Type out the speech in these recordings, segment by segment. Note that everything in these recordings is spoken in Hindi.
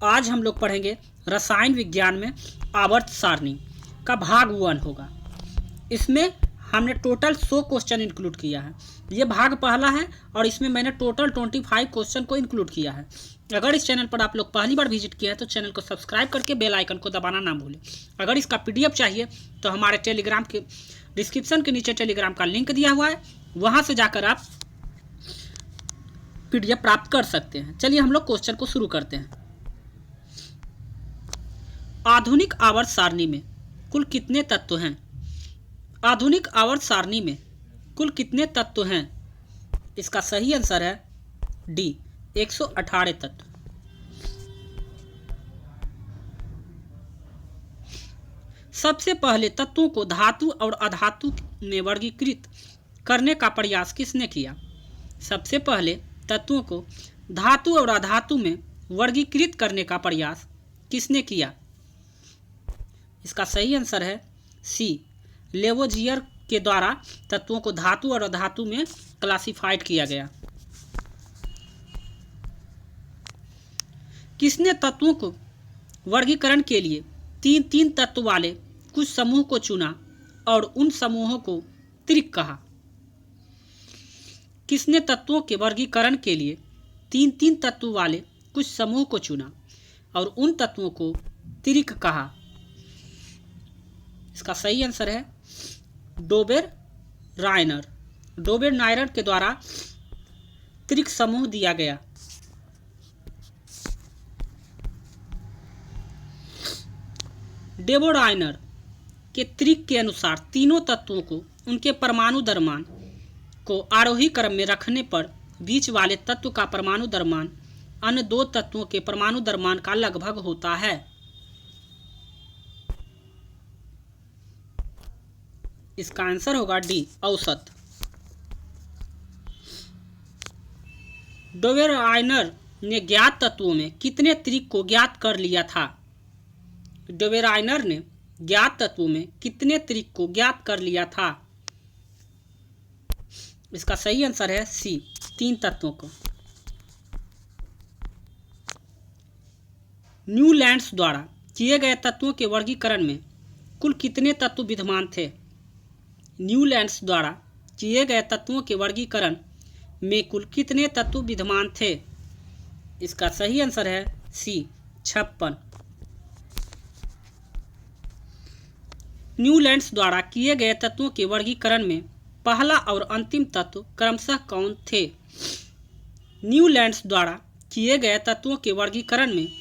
आज हम लोग पढ़ेंगे रसायन विज्ञान में आवर्त सारणी का भाग 1 होगा। इसमें हमने टोटल 100 क्वेश्चन इंक्लूड किया है। ये भाग पहला है और इसमें मैंने टोटल 25 क्वेश्चन को इंक्लूड किया है। अगर इस चैनल पर आप लोग पहली बार विजिट किया है तो चैनल को सब्सक्राइब करके बेल आइकन को दबाना ना भूलें। अगर इसका PDF चाहिए तो हमारे टेलीग्राम के डिस्क्रिप्शन के नीचे टेलीग्राम का लिंक दिया हुआ है, वहाँ से जाकर आप PDF प्राप्त कर सकते हैं। चलिए हम लोग क्वेश्चन को शुरू करते हैं। आधुनिक आवर्त सारणी में कुल कितने तत्व हैं? आधुनिक आवर्त सारणी में कुल कितने तत्व हैं? इसका सही आंसर है डी, 118 तत्व। सबसे पहले तत्वों को धातु और अधातु में वर्गीकृत करने का प्रयास किसने किया? सबसे पहले तत्वों को धातु और अधातु में वर्गीकृत करने का प्रयास किसने किया? इसका सही आंसर है सी, लेवोजियर के द्वारा तत्वों को धातु और अधातु में क्लासिफाइड किया गया। किसने तत्वों को वर्गीकरण के लिए तीन तीन तत्व वाले कुछ समूह को चुना और उन समूहों को त्रिक कहा? किसने तत्वों के वर्गीकरण के लिए तीन तीन तत्व वाले कुछ समूह को चुना और उन तत्वों को त्रिक कहा? इसका सही आंसर है डोबेर-रायनर। डोबेर-रायनर के द्वारा त्रिक समूह दिया गया। डोबेर-रायनर के त्रिक के अनुसार तीनों तत्वों को उनके परमाणु द्रव्यमान को आरोही क्रम में रखने पर बीच वाले तत्व का परमाणु द्रव्यमान अन्य दो तत्वों के परमाणु द्रव्यमान का लगभग होता है। इसका आंसर होगा डी, औसत। डोबेर-रायनर ने ज्ञात तत्वों में कितने त्रिक को ज्ञात कर लिया था? डोबेर-रायनर ने ज्ञात तत्वों में कितने त्रिक को ज्ञात कर लिया था? इसका सही आंसर है सी, 3 तत्वों को। न्यूलैंड्स द्वारा किए गए तत्वों के वर्गीकरण में कुल कितने तत्व विद्यमान थे? न्यूलैंड्स द्वारा किए गए तत्वों के वर्गीकरण में कुल कितने तत्व विद्यमान थे? इसका सही आंसर है सी, 56। न्यूलैंड्स द्वारा किए गए तत्वों के वर्गीकरण में पहला और अंतिम तत्व क्रमशः कौन थे? न्यूलैंड्स द्वारा किए गए तत्वों के वर्गीकरण में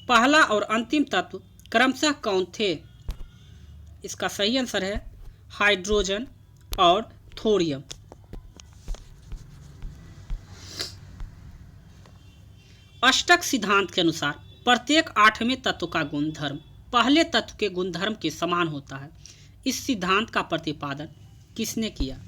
पहला और अंतिम तत्व क्रमशः कौन थे? इसका सही आंसर है हाइड्रोजन और थोरियम। अष्टक सिद्धांत के अनुसार प्रत्येक 8वें तत्व का गुणधर्म पहले तत्व के गुणधर्म के समान होता है। इस सिद्धांत का प्रतिपादन किसने किया?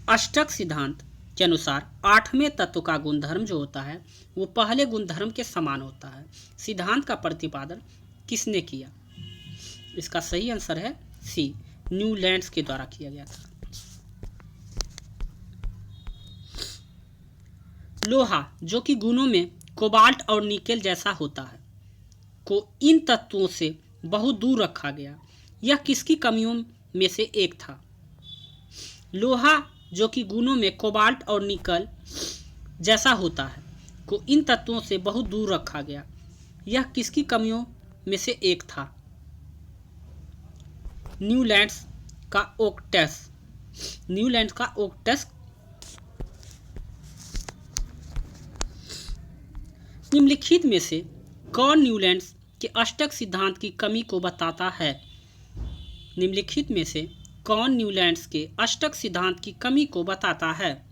अष्टक सिद्धांत के अनुसार 8वें तत्व का गुणधर्म जो होता है वो पहले गुणधर्म के समान होता है। सिद्धांत का प्रतिपादन किसने किया? इसका सही आंसर है सी, न्यूलैंड्स के द्वारा किया गया था। लोहा जो कि गुणों में कोबाल्ट और निकेल जैसा होता है को इन तत्वों से बहुत दूर रखा गया। यह किसकी कमियों में से एक था? लोहा जो कि गुणों में कोबाल्ट और निकल जैसा होता है को इन तत्वों से बहुत दूर रखा गया। यह किसकी कमियों में से एक था? न्यूलैंड्स का ओक्टेस। न्यूलैंड्स का ओक्टेस निम्नलिखित में से कौन न्यूलैंड्स के अष्टक सिद्धांत की कमी को बताता है? निम्नलिखित में से कौन न्यूलैंड्स के अष्टक सिद्धांत की कमी को बताता है?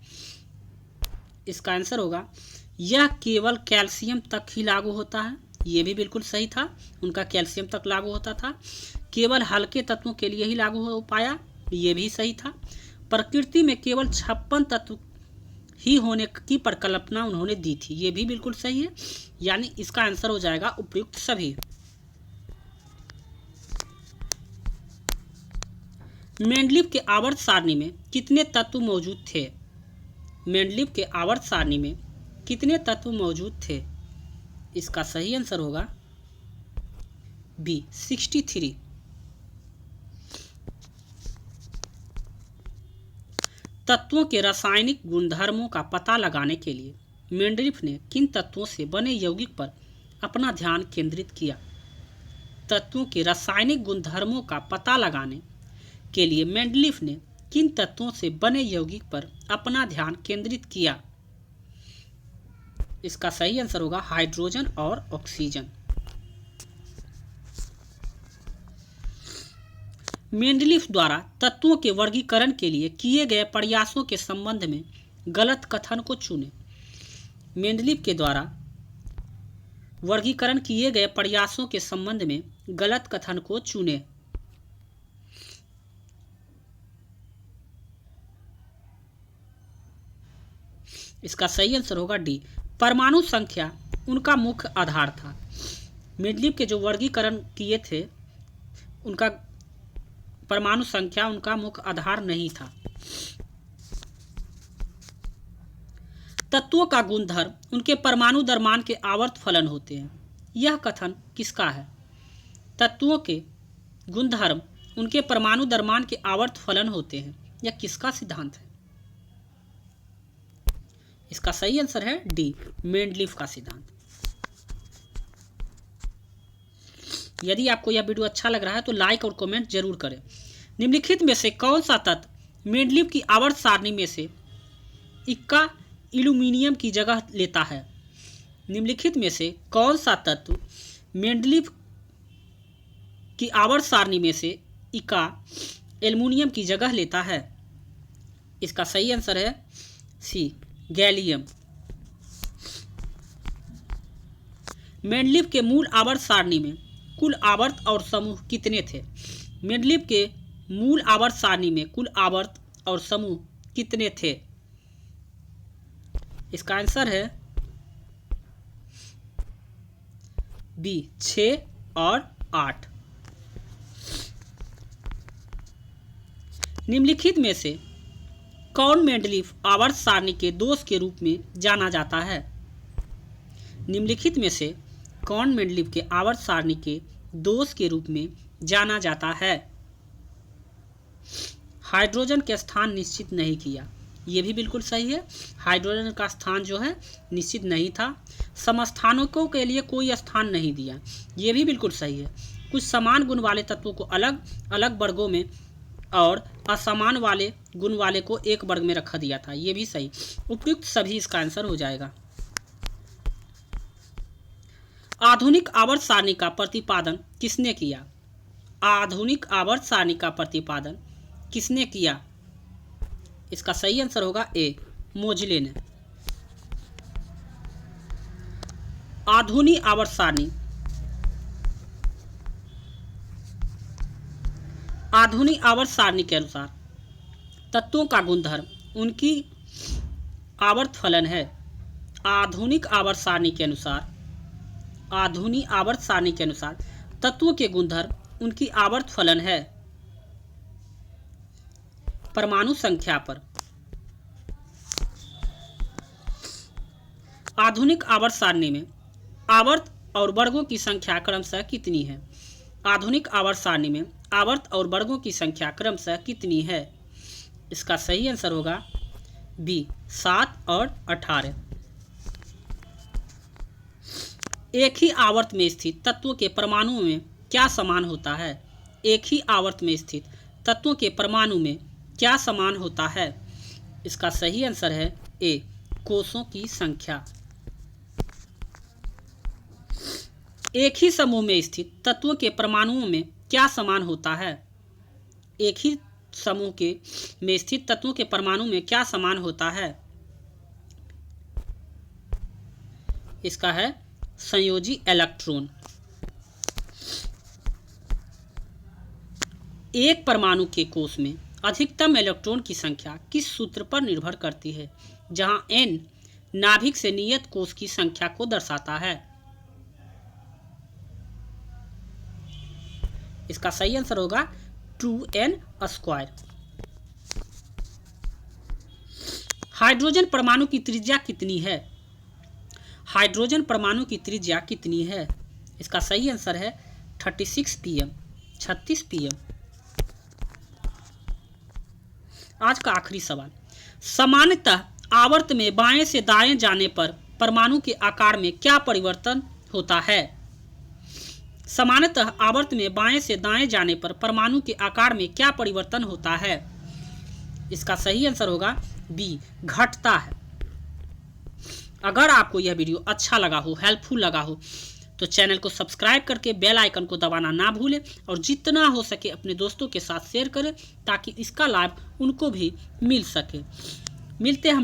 इसका आंसर होगा यह केवल कैल्शियम तक ही लागू होता है। ये भी बिल्कुल सही था, उनका कैल्शियम तक लागू होता था। केवल हल्के तत्वों के लिए ही लागू हो पाया, ये भी सही था। प्रकृति में केवल 56 तत्व ही होने की परिकल्पना उन्होंने दी थी, ये भी बिल्कुल सही है। यानी इसका आंसर हो जाएगा उपयुक्त सभी। मेंडलीव के आवर्त सारणी में कितने तत्व मौजूद थे? मेंडलीव के आवर्त सारणी में कितने तत्व मौजूद थे? इसका सही आंसर होगा बी 63। तत्वों के रासायनिक गुणधर्मों का पता लगाने के लिए मेंडलीफ ने किन तत्वों से बने यौगिक पर अपना ध्यान केंद्रित किया? तत्वों के रासायनिक गुणधर्मों का पता लगाने के लिए मेंडलीफ ने किन तत्वों से बने यौगिक पर अपना ध्यान केंद्रित किया? इसका सही आंसर होगा हाइड्रोजन और ऑक्सीजन। मेंडलीफ द्वारा तत्वों के वर्गीकरण के लिए किए गए प्रयासों के संबंध में गलत कथन को चुनें। मेंडलीफ के द्वारा वर्गीकरण किए गए प्रयासों के संबंध में गलत कथन को चुनें। इसका सही आंसर होगा डी, परमाणु संख्या उनका मुख्य आधार था। मेंडलीफ के जो वर्गीकरण किए थे उनका परमाणु संख्या उनका मुख्य आधार नहीं था। तत्वों का गुणधर्म उनके परमाणु द्रव्यमान के आवर्त फलन होते हैं। यह कथन किसका है? तत्वों के गुणधर्म उनके परमाणु द्रव्यमान के आवर्त फलन होते हैं, यह किसका सिद्धांत है? इसका सही आंसर है डी, मेंडलीफ का सिद्धांत। यदि आपको यह वीडियो अच्छा लग रहा है तो लाइक और कमेंट जरूर करें। निम्नलिखित में से कौन सा तत्व मेंडलीफ की आवर्त सारणी में से इक्का एल्यूमीनियम की जगह लेता है? निम्नलिखित में से कौन सा तत्व मेंडलीफ की आवर्त सारणी में से इक्का एल्यूमीनियम की जगह लेता है? इसका सही आंसर है सी, गैलियम। मेंडलीफ के मूल आवर्त सारणी में कुल आवर्त और समूह कितने थे? मेंडलीफ के मूल आवर्त सारणी में कुल आवर्त और समूह कितने थे? इसका आंसर है बी, 6 और 8। निम्नलिखित में से कौन मेंडलीफ आवर्त सारणी के दोष के रूप में जाना जाता है? निम्नलिखित में से कौन मेंडलीफ के आवर्त सारणी के दोष के रूप में जाना जाता है? हाइड्रोजन के स्थान निश्चित नहीं किया, ये भी बिल्कुल सही है। हाइड्रोजन का स्थान जो है निश्चित नहीं था। समस्थानिकों के लिए कोई स्थान नहीं दिया, ये भी बिल्कुल सही है। कुछ समान गुण वाले तत्वों को अलग अलग वर्गों में और असमान वाले गुण वाले को एक वर्ग में रखा दिया था, ये भी सही। उपयुक्त सभी इसका आंसर हो जाएगा। आधुनिक आवर्त सारणी का प्रतिपादन किसने किया? आधुनिक आवर्त सारणी का प्रतिपादन किसने किया? इसका सही आंसर होगा ए, मोजले ने। आधुनिक आवर्त सारणी आधुनिक आवर्त सारणी के अनुसार तत्वों का गुणधर्म उनकी आवर्त फलन है। आधुनिक आवर्त सारणी के अनुसार तत्वों के गुणधर्म उनकी आवर्त फलन है परमाणु संख्या पर। आधुनिक आवर्त सारणी में आवर्त और वर्गों की संख्या क्रमशः कितनी है? आधुनिक आवर्त सारणी में आवर्त और वर्गों की संख्या क्रमशः कितनी है? इसका सही आंसर होगा बी, 7 और 18। एक ही आवर्त में स्थित तत्वों के परमाणुओं में क्या समान होता है? एक ही आवर्त में स्थित तत्वों के परमाणु में क्या समान होता है? इसका सही आंसर है ए, कोषों की संख्या। एक ही समूह में स्थित तत्वों के परमाणुओं में क्या समान होता है? एक ही समूह में स्थित तत्वों के परमाणु में क्या समान होता है? इसका है संयोजी इलेक्ट्रॉन। एक परमाणु के कोष में अधिकतम इलेक्ट्रॉन की संख्या किस सूत्र पर निर्भर करती है, जहां n नाभिक से नियत कोष की संख्या को दर्शाता है? इसका सही आंसर होगा 2n²। हाइड्रोजन परमाणु की त्रिज्या कितनी है? हाइड्रोजन परमाणु की त्रिज्या कितनी है? इसका सही आंसर है 36 pm, 36 pm। आज का आखिरी सवाल, सामान्यतः आवर्त में बाएं से दाएं जाने पर परमाणु के आकार में क्या परिवर्तन होता है? सामान्यतः आवर्त में बाएं से दाएं जाने पर परमाणु के आकार में क्या परिवर्तन होता है? इसका सही आंसर होगा बी, घटता है। अगर आपको यह वीडियो अच्छा लगा हो, हेल्पफुल लगा हो, तो चैनल को सब्सक्राइब करके बेल आइकन को दबाना ना भूलें और जितना हो सके अपने दोस्तों के साथ शेयर करें ताकि इसका लाभ उनको भी मिल सके। मिलते हैं हम